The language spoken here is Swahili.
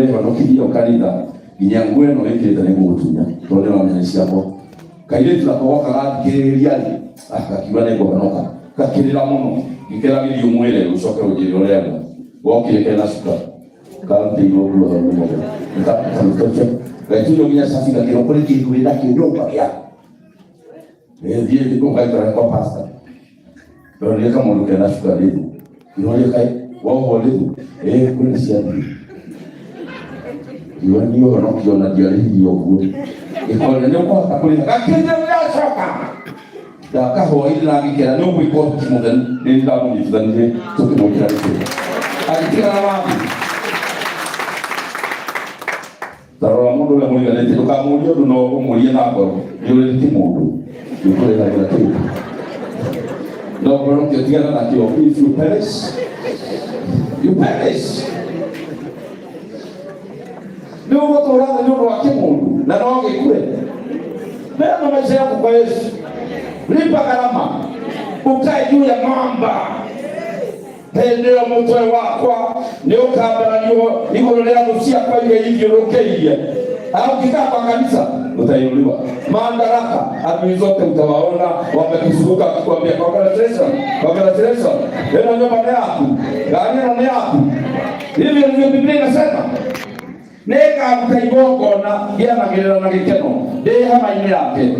Wanokidia kanitha inyangu eno ikite ni gutunya tole na mnyeshia ko kaile tunakoka gathikiriria akakiwa nego banoka kakirira muno ikera bili umwele ucoke ujirorega wokire kana suka kandi igogwa muno ntakutoche gaituyo ginya safika kiro kuri kindu ida kinyumba ya die ndiko kaitara kwa pasta ndio kama ndo kana suka leo ndio kai wao leo kuna siadi iwe niyo wanakiona diari yogo ikole ne kwa takulina kakinde myasoka da kaho ila ngikera no kuiko timoden ni ndamu ni tande tukimokira ni alikira na wapi taro mundu la mulika leti tukamulio no umulie na ko yule timudu yule la la tu no pero que tiene na tio if you perish ndio watu wala ndio wake Mungu na naonge kule ndio maisha yako kwa Yesu lipa gharama ukae juu ya mwamba ndio mtu wako ndio kabla ndio leo nusia kwa ile hivyo rokeia au kikaa kwa kanisa utainuliwa madaraka adui zote utawaona wamekuzunguka kukuambia congratulations ndio ndio baba yako gani na yako hivi ndio Biblia inasema nega mtaibongo na yana girana na gikeno de hama ine yake